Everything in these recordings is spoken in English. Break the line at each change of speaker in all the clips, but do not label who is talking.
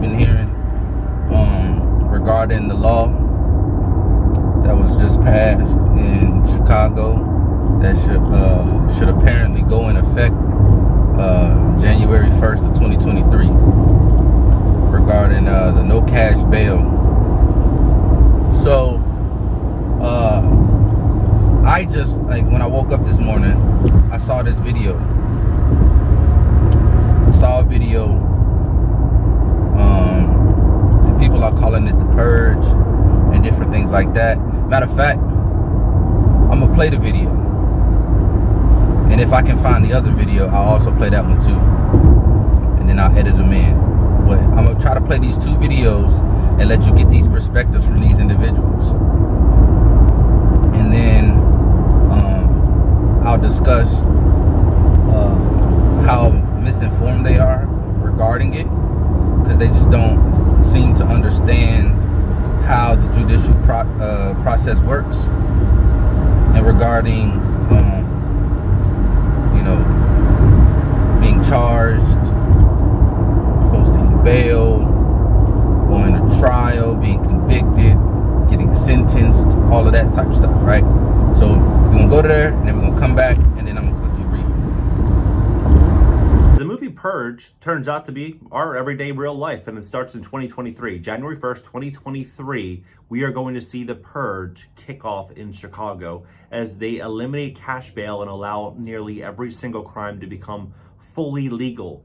been hearing regarding the law that was just passed in Chicago that should apparently go in effect January 1st of 2023 regarding the no cash bail. So I just, like, when I woke up this morning, I saw this video. And people are calling it the purge and different things like that. Matter of fact, I'm gonna play the video, and if I can find the other video, I'll also play that one too, and then I'll edit them in. But I'm gonna try to play these two videos and let you get these perspectives from these individuals, and then I'll discuss how misinformed they are regarding it, because they just don't seem to understand how the judicial process works, and regarding being charged, posting bail, going to trial, being convicted, getting sentenced, all of that type of stuff, right? So we're gonna go there, and then we're gonna come back, and then I'm gonna quickly brief it.
The movie Purge turns out to be our everyday real life, and it starts in 2023. January 1st, 2023, we are going to see the Purge kick off in Chicago as they eliminate cash bail and allow nearly every single crime to become fully legal.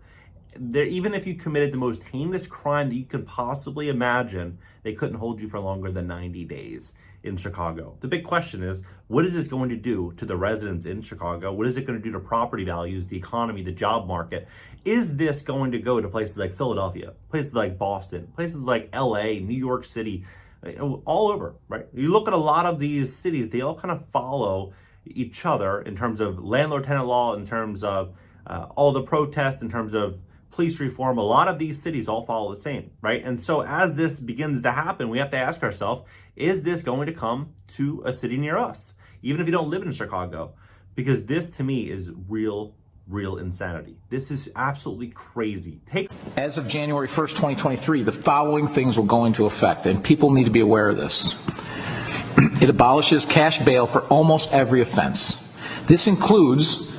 Even if you committed the most heinous crime that you could possibly imagine, they couldn't hold you for longer than 90 days in Chicago. The big question is, what is this going to do to the residents in Chicago? What is it going to do to property values, the economy, the job market? Is this going to go to places like Philadelphia, places like Boston, places like LA, New York City, all over, right? You look at a lot of these cities, they all kind of follow each other in terms of landlord-tenant law, in terms of all the protests, in terms of police reform. A lot of these cities all follow the same, right? And so as this begins to happen, we have to ask ourselves, is this going to come to a city near us, even if you don't live in Chicago? Because this, to me, is real insanity. This is absolutely crazy.
As of January 1st, 2023, the following things will go into effect, and people need to be aware of this. It abolishes cash bail for almost every offense. This includes,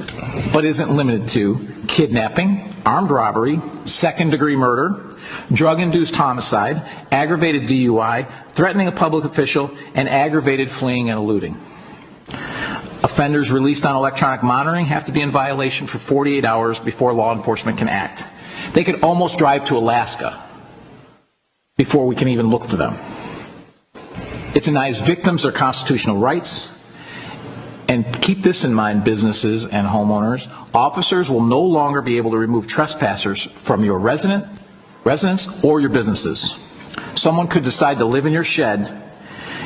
but isn't limited to, kidnapping, armed robbery, second-degree murder, drug-induced homicide, aggravated DUI, threatening a public official, and aggravated fleeing and eluding. Offenders released on electronic monitoring have to be in violation for 48 hours before law enforcement can act. They could almost drive to Alaska before we can even look for them. It denies victims their constitutional rights. And keep this in mind, businesses and homeowners, officers will no longer be able to remove trespassers from your residence or your businesses. Someone could decide to live in your shed,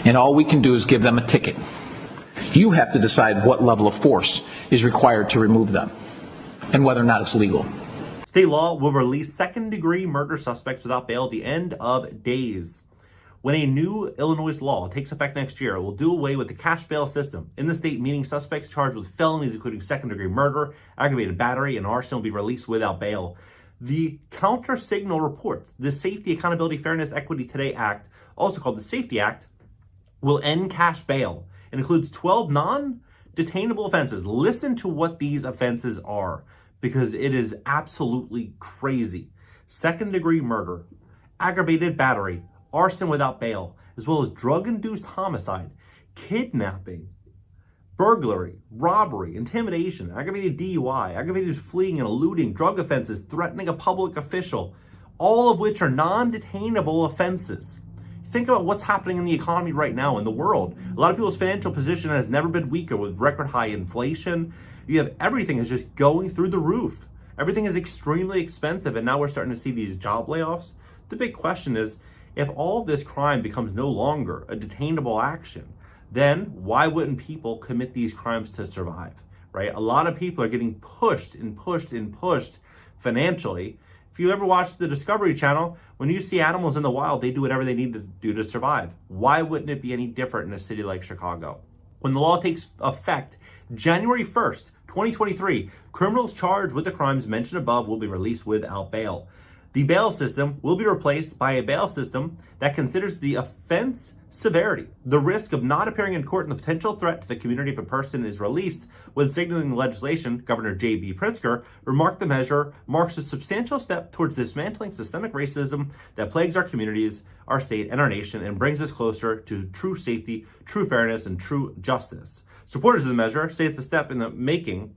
and all we can do is give them a ticket. You have to decide what level of force is required to remove them and whether or not it's legal.
State law will release second-degree murder suspects without bail at the end of days. When a new Illinois law takes effect next year, it will do away with the cash bail system in the state, meaning suspects charged with felonies including second-degree murder, aggravated battery, and arson will be released without bail. The Counter-Signal reports the Safety, Accountability, Fairness, Equity Today Act, also called the Safety Act, will end cash bail. It includes 12 non-detainable offenses. Listen to what these offenses are, because it is absolutely crazy. Second-degree murder, aggravated battery, arson without bail, as well as drug-induced homicide, kidnapping, burglary, robbery, intimidation, aggravated DUI, aggravated fleeing and eluding, drug offenses, threatening a public official, all of which are non-detainable offenses. Think about what's happening in the economy right now in the world. A lot of people's financial position has never been weaker with record high inflation. You have everything is just going through the roof. Everything is extremely expensive, and now we're starting to see these job layoffs. The big question is, if all of this crime becomes no longer a detainable action, then why wouldn't people commit these crimes to survive, right? A lot of people are getting pushed financially. If you ever watch the Discovery Channel, when you see animals in the wild, they do whatever they need to do to survive. Why wouldn't it be any different in a city like Chicago? When the law takes effect January 1st, 2023, criminals charged with the crimes mentioned above will be released without bail. The bail system will be replaced by a bail system that considers the offense severity, the risk of not appearing in court, and the potential threat to the community if a person is released. When signaling the legislation, Governor J.B. Pritzker remarked the measure marks a substantial step towards dismantling systemic racism that plagues our communities, our state, and our nation, and brings us closer to true safety, true fairness, and true justice. Supporters of the measure say it's a step in the making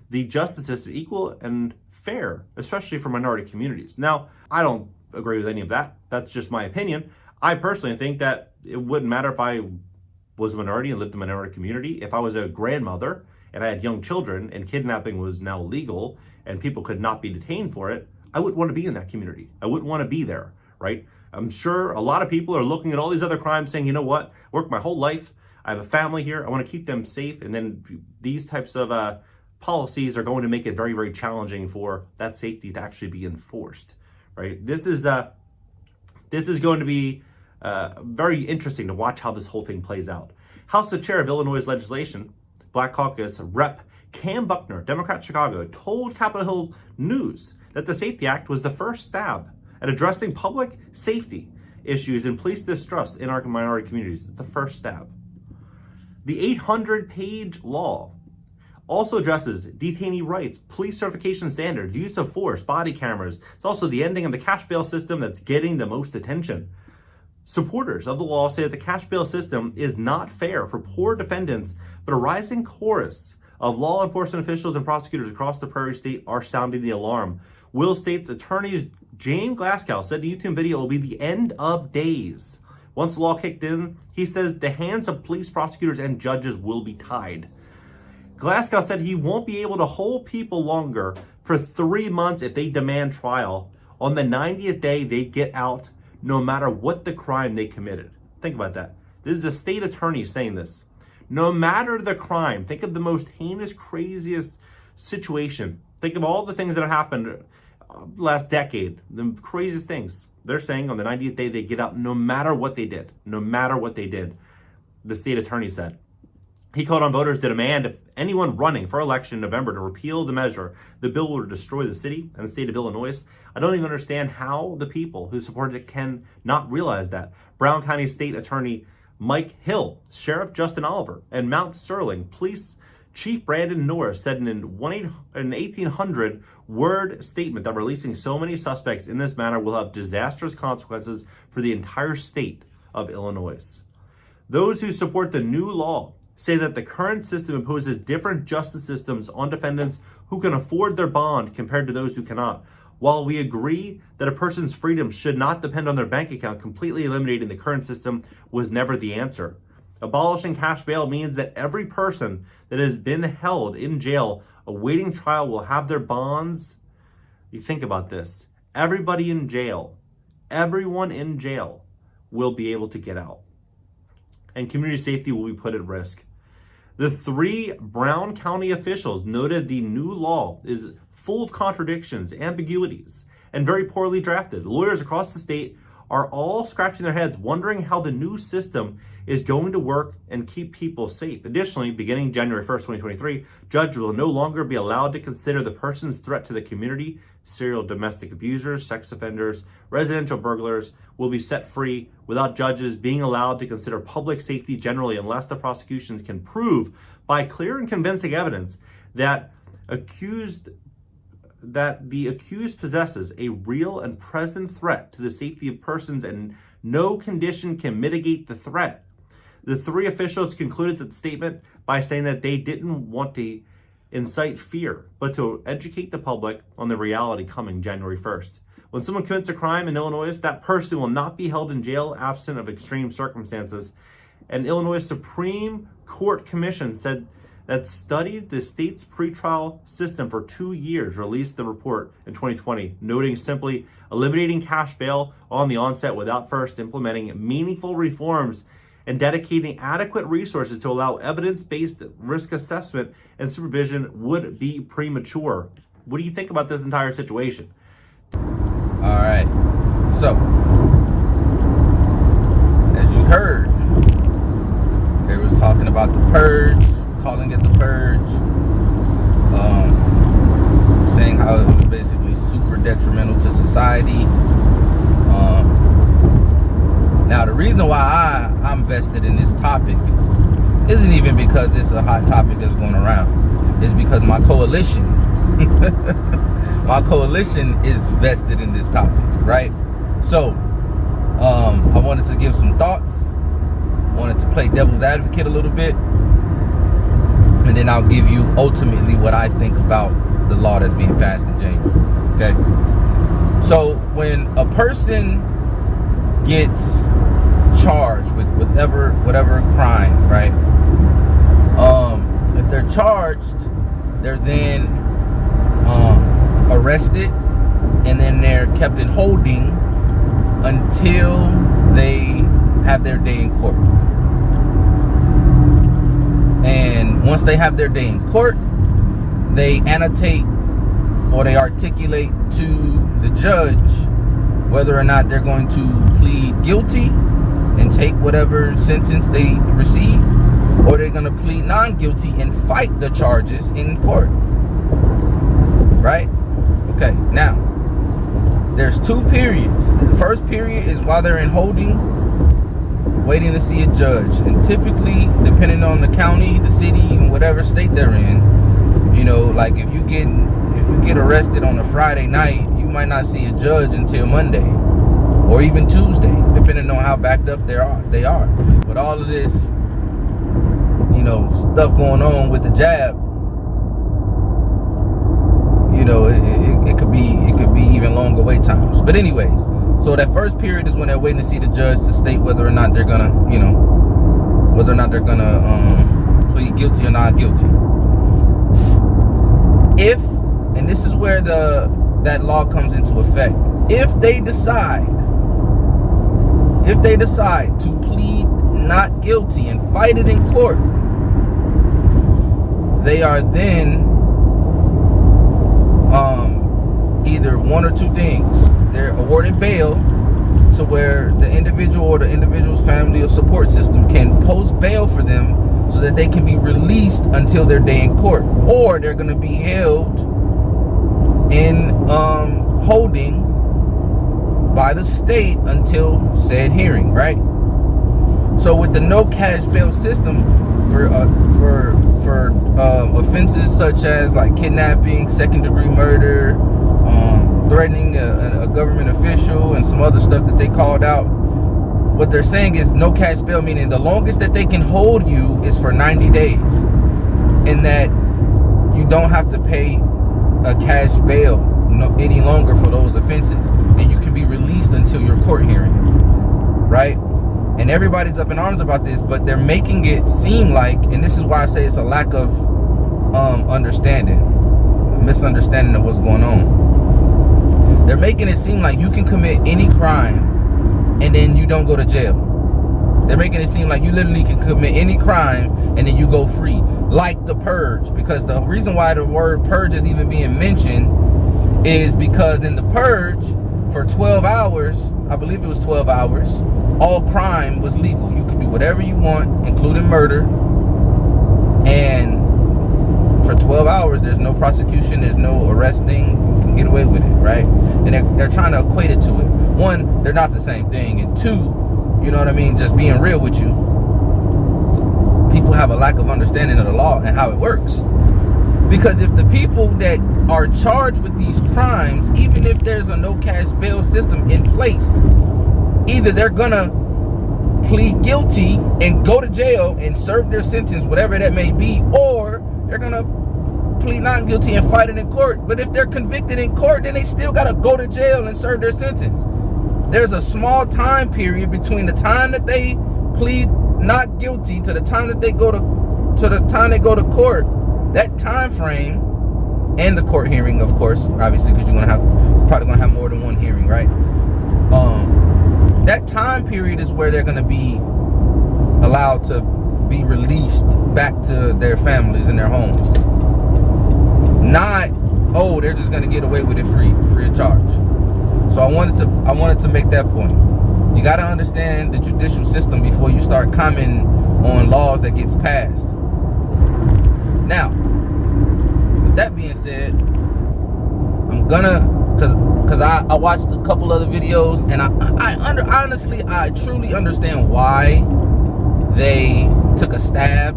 the justice system equal and fair, especially for minority communities. Now, I don't agree with any of that. That's just my opinion. I personally think that it wouldn't matter if I was a minority and lived in a minority community. If I was a grandmother and I had young children and kidnapping was now legal and people could not be detained for it, I wouldn't want to be in that community. I wouldn't want to be there, right? I'm sure a lot of people are looking at all these other crimes saying, you know what, I worked my whole life, I have a family here, I want to keep them safe, and then these types of policies are going to make it very, very challenging for that safety to actually be enforced, right? This is going to be very interesting to watch how this whole thing plays out. House Chair of Illinois Legislation, Black Caucus Rep. Cam Buckner, Democrat Chicago, told Capitol Hill News that the Safety Act was the first stab at addressing public safety issues and police distrust in our minority communities. It's the first stab. The 800-page law also addresses detainee rights, police certification standards, use of force, body cameras. It's also the ending of the cash bail system that's getting the most attention. Supporters of the law say that the cash bail system is not fair for poor defendants, but a rising chorus of law enforcement officials and prosecutors across the Prairie State are sounding the alarm. Will State's attorney James Glasgow said the YouTube video will be the end of days. Once the law kicked in, he says the hands of police, prosecutors, and judges will be tied. Glasgow said he won't be able to hold people longer for 3 months if they demand trial. On the 90th day, they get out no matter what the crime they committed. Think about that. This is the state attorney saying this. No matter the crime, think of the most heinous, craziest situation. Think of all the things that have happened last decade, the craziest things. They're saying on the 90th day, they get out no matter what they did. No matter what they did, the state attorney said. He called on voters to demand if anyone running for election in November to repeal the measure, the bill will destroy the city and the state of Illinois. I don't even understand how the people who supported it can not realize that. Brown County State Attorney Mike Hill, Sheriff Justin Oliver, and Mount Sterling Police Chief Brandon Norris said in an 1,800-word statement that releasing so many suspects in this manner will have disastrous consequences for the entire state of Illinois. Those who support the new law say that the current system imposes different justice systems on defendants who can afford their bond compared to those who cannot. While we agree that a person's freedom should not depend on their bank account, completely eliminating the current system was never the answer. Abolishing cash bail means that every person that has been held in jail awaiting trial will have their bonds. You think about this. Everybody in jail, everyone in jail will be able to get out. And community safety will be put at risk. The 3 Brown County officials noted the new law is full of contradictions, ambiguities, and very poorly drafted. Lawyers across the state are all scratching their heads, wondering how the new system is going to work and keep people safe. Additionally, beginning January 1st, 2023, judges will no longer be allowed to consider the person's threat to the community. Serial domestic abusers, sex offenders, residential burglars will be set free without judges being allowed to consider public safety generally unless the prosecutions can prove by clear and convincing evidence that the accused possesses a real and present threat to the safety of persons and no condition can mitigate the threat. The 3 officials concluded the statement by saying that they didn't want to incite fear, but to educate the public on the reality coming January 1st. When someone commits a crime in Illinois, that person will not be held in jail absent of extreme circumstances. An Illinois Supreme Court Commission said that studied the state's pretrial system for 2 years released the report in 2020, noting simply eliminating cash bail on the onset without first implementing meaningful reforms and dedicating adequate resources to allow evidence-based risk assessment and supervision would be premature. What do you think about this entire situation?
All right. So, as you heard, it was talking about the purge, calling it the purge, saying how it was basically super detrimental to society. society. Now, the reason why I'm vested in this topic isn't even because it's a hot topic that's going around. It's because my coalition, my coalition is vested in this topic, right? So, I wanted to give some thoughts. Wanted to play devil's advocate a little bit, and then I'll give you ultimately what I think about the law that's being passed in January. Okay. So when a person gets charged with whatever crime, right? If they're charged, they're then arrested, and then they're kept in holding until they have their day in court. And once they have their day in court, they annotate or they articulate to the judge whether or not they're going to plead guilty and take whatever sentence they receive, or they're going to plead non-guilty and fight the charges in court. Right? Okay, now, there's two periods. The first period is while they're in holding, waiting to see a judge. And typically, depending on the county, the city, and whatever state they're in, you know, like if you get arrested on a Friday night, you might not see a judge until Monday or even Tuesday, depending on how backed up they are. With all of this, you know, stuff going on with the jab, you know, it could be even longer wait times. But anyways, so that first period is when they're waiting to see the judge to state whether or not they're gonna, you know, whether or not they're gonna plead guilty or not guilty. If, and this is where that law comes into effect, if they decide to plead not guilty and fight it in court, they are then either one or two things. They're awarded bail, to where the individual or the individual's family or support system can post bail for them so that they can be released until their day in court, or they're going to be held in holding by the state until said hearing, right? So with the no cash bail system for offenses such as like kidnapping, second degree murder, threatening a government official, and some other stuff that they called out, what they're saying is no cash bail, meaning the longest that they can hold you is for 90 days, and that you don't have to pay a cash bail any longer for those offenses, and you can be released until your court hearing, right? And everybody's up in arms about this, but they're making it seem like, and this is why I say it's a lack of understanding, a misunderstanding of what's going on. They're making it seem like you can commit any crime and then you don't go to jail. They're making it seem like you literally can commit any crime and then you go free, like the purge. Because the reason why the word purge is even being mentioned is because in the purge, for 12 hours, I believe it was 12 hours, all crime was legal. You could do whatever you want, including murder. And for 12 hours, there's no prosecution, there's no arresting. You can get away with it, right? And they're trying to equate it to it. One, they're not the same thing. And two, you know what I mean, just being real with you, people have a lack of understanding of the law and how it works. Because if the people that are charged with these crimes, even if there's a no cash bail system in place, either they're gonna plead guilty and go to jail and serve their sentence, whatever that may be, or they're gonna plead not guilty and fight it in court. But if they're convicted in court, then they still gotta go to jail and serve their sentence. There's a small time period between the time that they plead not guilty to the time that they go to court. That time frame, and the court hearing, of course, obviously, because you're probably gonna have more than one hearing, right? That time period is where they're gonna be allowed to be released back to their families and their homes. Not, oh, they're just gonna get away with it free of charge. So I wanted to make that point. You gotta understand the judicial system before you start commenting on laws that gets passed. Now, with that being said, I'm gonna because I watched a couple other videos, and honestly, I truly understand why they took a stab.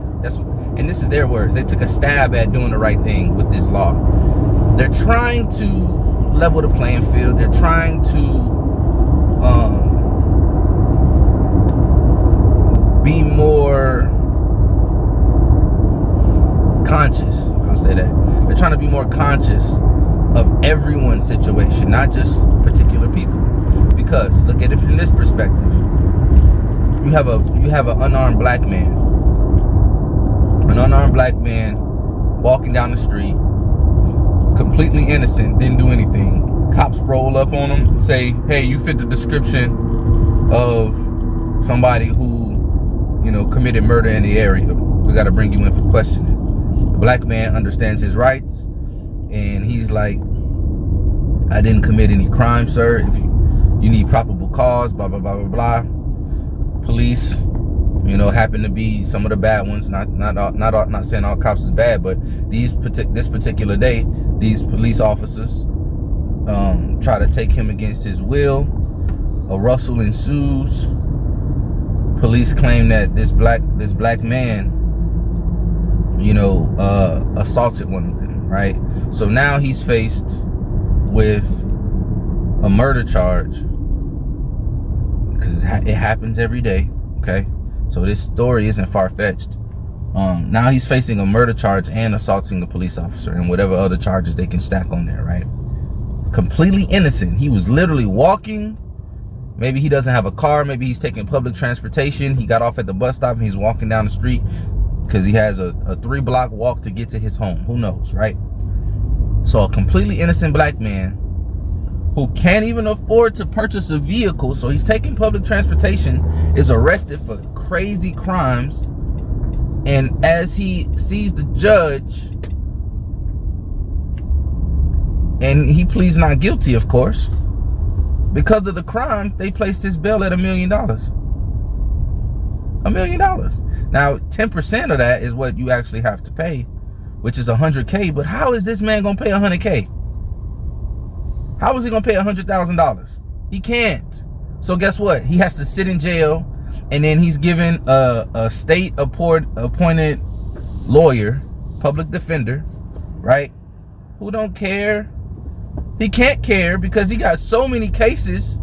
And this is their words. They took a stab at doing the right thing with this law. They're trying to level the playing field. They're trying to be more conscious. I'll say that. They're trying to be more conscious of everyone's situation, not just particular people. Because look at it from this perspective. You have an unarmed black man. An unarmed black man walking down the street, completely innocent, didn't do anything. Cops roll up on him, say, hey, you fit the description of somebody who, you know, committed murder in the area. We got to bring you in for questioning. The black man understands his rights, and he's like, I didn't commit any crime, sir. If you need probable cause, blah, blah, blah, blah, blah. Police, you know, happen to be some of the bad ones. Not saying all cops is bad, but this particular day, these police officers try to take him against his will. A rustle ensues. Police claim that this black man, you know, assaulted one of them, right? So now he's faced with a murder charge, because it happens every day, okay? So this story isn't far-fetched. Now he's facing a murder charge and assaulting a police officer and whatever other charges they can stack on there, right? Completely innocent. He was literally walking. Maybe he doesn't have a car. Maybe he's taking public transportation. He got off at the bus stop and he's walking down the street because he has a 3-block walk to get to his home. Who knows, right? So a completely innocent black man who can't even afford to purchase a vehicle, so he's taking public transportation, is arrested for crazy crimes. And as he sees the judge, and he pleads not guilty, of course, because of the crime, they placed his bail at $1 million. $1 million. Now, 10% of that is what you actually have to pay, which is $100K. But how is this man gonna pay $100K? How is he gonna pay $100,000? He can't. So guess what? He has to sit in jail, and then he's given a state appointed lawyer, public defender, right? Who don't care. He can't care because he got so many cases,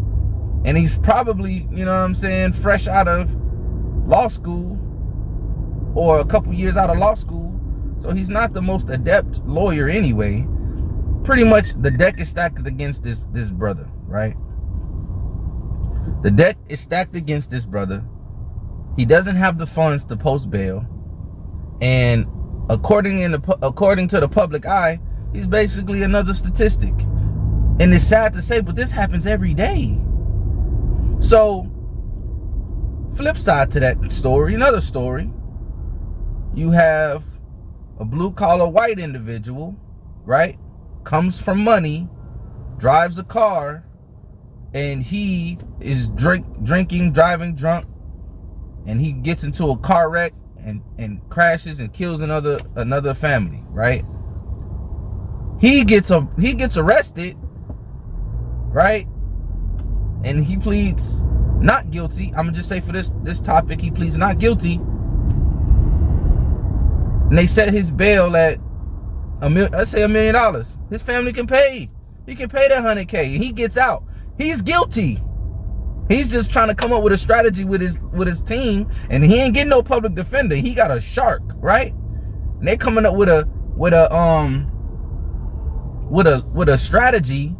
and he's probably, you know what I'm saying, fresh out of law school or a couple years out of law school. So he's not the most adept lawyer anyway. Pretty much the deck is stacked against this brother, right? The deck is stacked against this brother. He doesn't have the funds to post bail, and according to the public eye, he's basically another statistic. And it's sad to say, but this happens every day. So, flip side to that story, another story. You have a blue-collar white individual, right? Comes from money, drives a car, and he is driving drunk, and he gets into a car wreck and crashes and kills another family, right? He gets arrested, right? And he pleads not guilty. I'm gonna just say for this topic, he pleads not guilty. And they set his bail at let's say $1 million. His family can pay. He can pay that $100K, and he gets out. He's guilty. He's just trying to come up with a strategy with his team, and he ain't getting no public defender. He got a shark, right? And they coming up with a strategy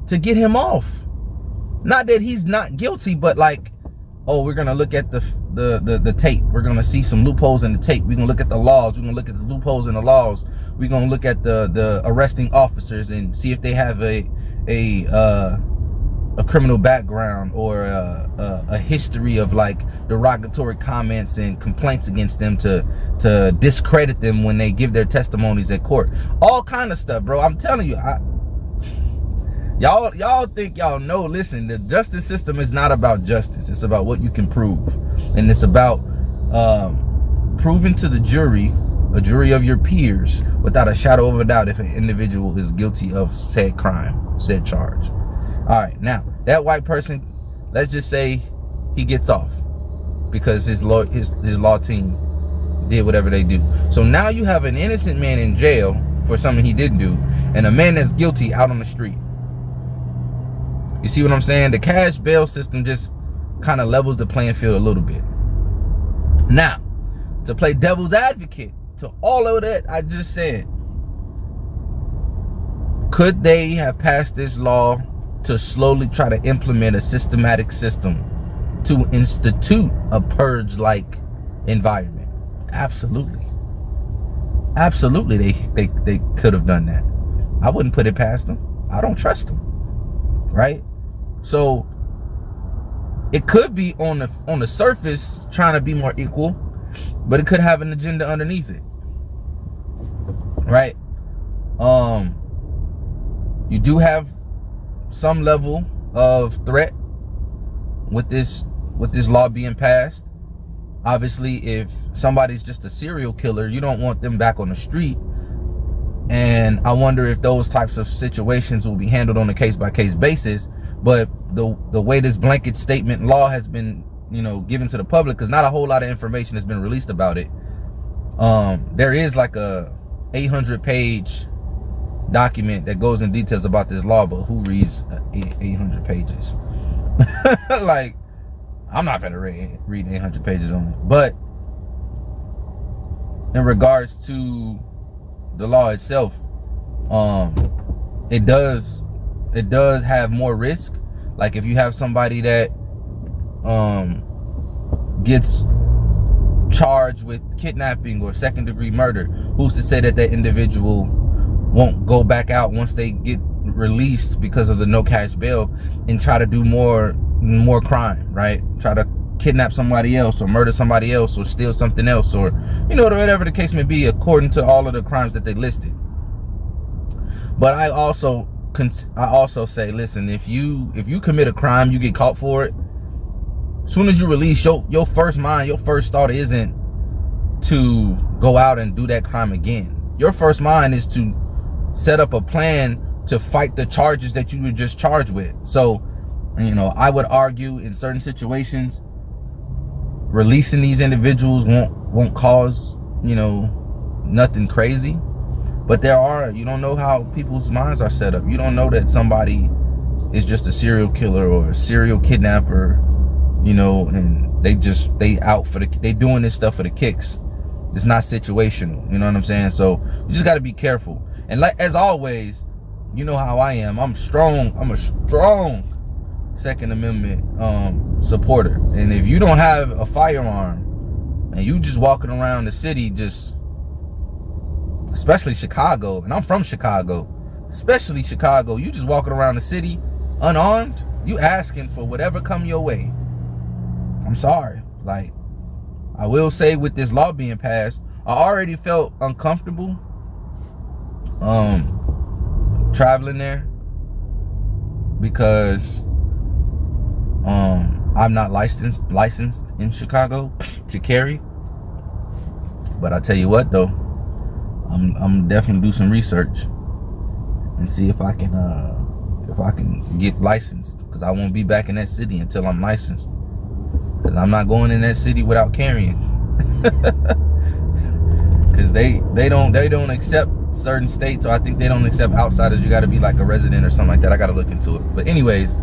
to get him off. Not that he's not guilty, but like, oh, we're gonna look at the tape. We're gonna see some loopholes in the tape. We're gonna look at the laws. We're gonna look at the loopholes in the laws. We're gonna look at the arresting officers and see if they have a criminal background or a history of like derogatory comments and complaints against them to discredit them when they give their testimonies at court. All kind of stuff, bro. I'm telling you, y'all think y'all know. Listen, the justice system is not about justice. It's about what you can prove, and it's about proving to the jury a jury of your peers without a shadow of a doubt if an individual is guilty of said crime, said charge. All right, now that white person, let's just say he gets off because his law team did whatever they do. So now you have an innocent man in jail for something he didn't do, and a man that's guilty out on the street. You see what I'm saying? The cash bail system just kind of levels the playing field a little bit. Now, to play devil's advocate to all of that I just said, could they have passed this law to slowly try to implement a systematic system to institute a purge-like environment? Absolutely. Absolutely, they could have done that. I wouldn't put it past them. I don't trust them, right? So it could be on the surface trying to be more equal, but it could have an agenda underneath it, right? You do have some level of threat with this law being passed. Obviously, if somebody's just a serial killer, you don't want them back on the street. And I wonder if those types of situations will be handled on a case-by-case basis. But the way this blanket statement law has been, given to the public, because not a whole lot of information has been released about it. There is like a 800-page document that goes in details about this law, but who reads 800 pages? Like, I'm not gonna read 800 pages on it. But in regards to the law itself, it does have more risk. Like if you have somebody that gets charged with kidnapping or second-degree murder, who's to say that that individual won't go back out once they get released because of the no cash bail and try to do more crime, right? Try to kidnap somebody else or murder somebody else or steal something else, or whatever the case may be, according to all of the crimes that they listed. But I also say, listen, if you commit a crime, you get caught for it, as soon as you release, your first thought isn't to go out and do that crime again. Your first mind is to set up a plan to fight the charges that you were just charged with. So, I would argue in certain situations, releasing these individuals won't cause, nothing crazy. But you don't know how people's minds are set up. You don't know that somebody is just a serial killer or a serial kidnapper, and they doing this stuff for the kicks. It's not situational, you know what I'm saying? So you just got to be careful. And like as always, you know how I am. I'm a strong Second Amendment supporter. And if you don't have a firearm and you just walking around the city, especially Chicago, and I'm from Chicago, especially Chicago, you just walking around the city unarmed, you asking for whatever come your way. I'm sorry. Like, I will say, with this law being passed, I already felt uncomfortable traveling there because I'm not licensed in Chicago to carry. But I tell you what though, I'm definitely do some research and see if I can get licensed, because I won't be back in that city until I'm licensed, because I'm not going in that city without carrying. Because they don't accept certain states, or I think they don't accept outsiders. You got to be like a resident or something like that. I got to look into it. But anyways,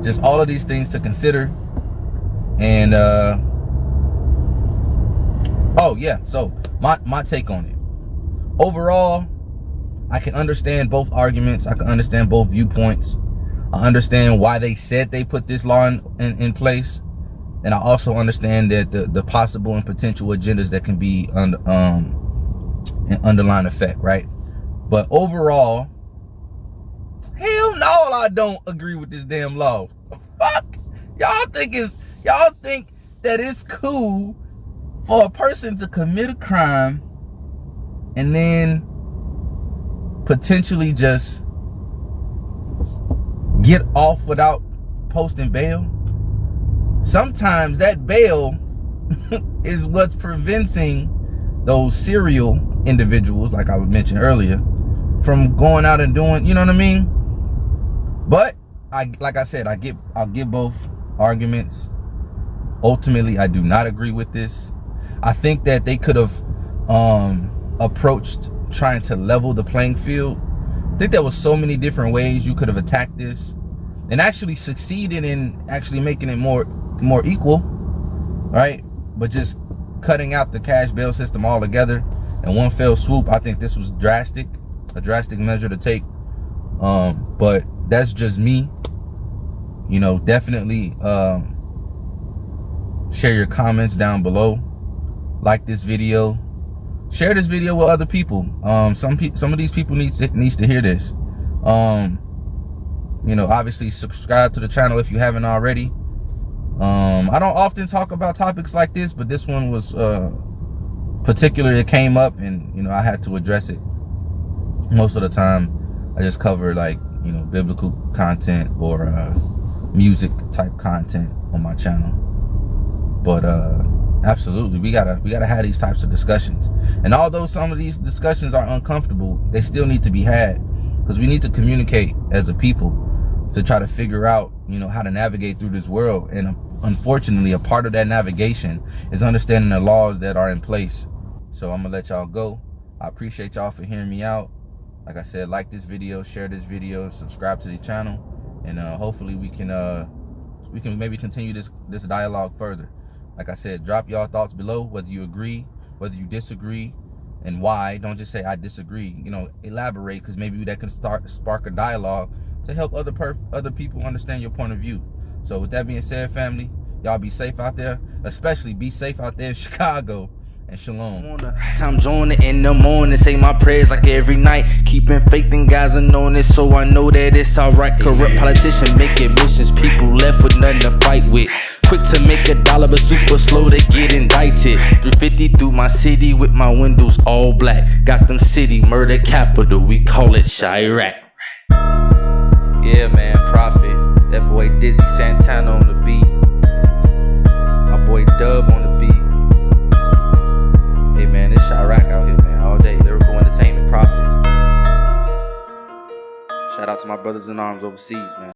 just all of these things to consider. And oh yeah, so my take on it. Overall, I can understand both arguments. I can understand both viewpoints. I understand why they said they put this law in place. And I also understand that the possible and potential agendas that can be an underlying effect, right? But overall, hell no, I don't agree with this damn law. The fuck? Y'all think that it's cool for a person to commit a crime and then potentially just get off without posting bail? Sometimes that bail is what's preventing those serial individuals, like I would mention earlier, from going out and doing, you know what I mean? But like I said, I'll give both arguments. Ultimately, I do not agree with this. I think that they could have approached trying to level the playing field. I think there was so many different ways you could have attacked this and actually succeeded in actually making it more equal, right? But just cutting out the cash bail system altogether in one fell swoop, I think this was a drastic measure to take. But that's just me. You know, definitely share your comments down below. Like this video. Share this video with other people. Some of these people needs to hear this. You know, obviously subscribe to the channel if you haven't already. I don't often talk about topics like this, but this one was particular. It came up, and you know, I had to address it. Most of the time, I just cover, like, you know, biblical content or music type content on my channel. But absolutely, we gotta have these types of discussions. And although some of these discussions are uncomfortable, they still need to be had, because we need to communicate as a people to try to figure out, you know, how to navigate through this world. And unfortunately, a part of that navigation is understanding the laws that are in place. So I'm gonna let y'all go. I appreciate y'all for hearing me out. Like I said, like this video, share this video, subscribe to the channel, and hopefully we can maybe continue this dialogue further. Like I said, drop y'all thoughts below, whether you agree, whether you disagree, and why. Don't just say I disagree. You know, elaborate, because maybe that can spark a dialogue to help other people understand your point of view. So with that being said, family, y'all be safe out there. Especially be safe out there in Chicago. And shalom.
Time joining in the morning, say my prayers like every night. Keeping faith in God's anointing, so I know that it's alright. Corrupt politicians make admissions, people left with nothing to fight with. Quick to make $1, but super slow to get indicted. 350 through my city with my windows all black. Gotham City, murder capital, we call it Chirac. Yeah, man, Prophet. That boy Dizzy Santana on the beat. My boy Dub on the beat. Hey man, it's Chirac out here, man, all day. Lyrical entertainment, Prophet. Shout out to my brothers in arms overseas, man.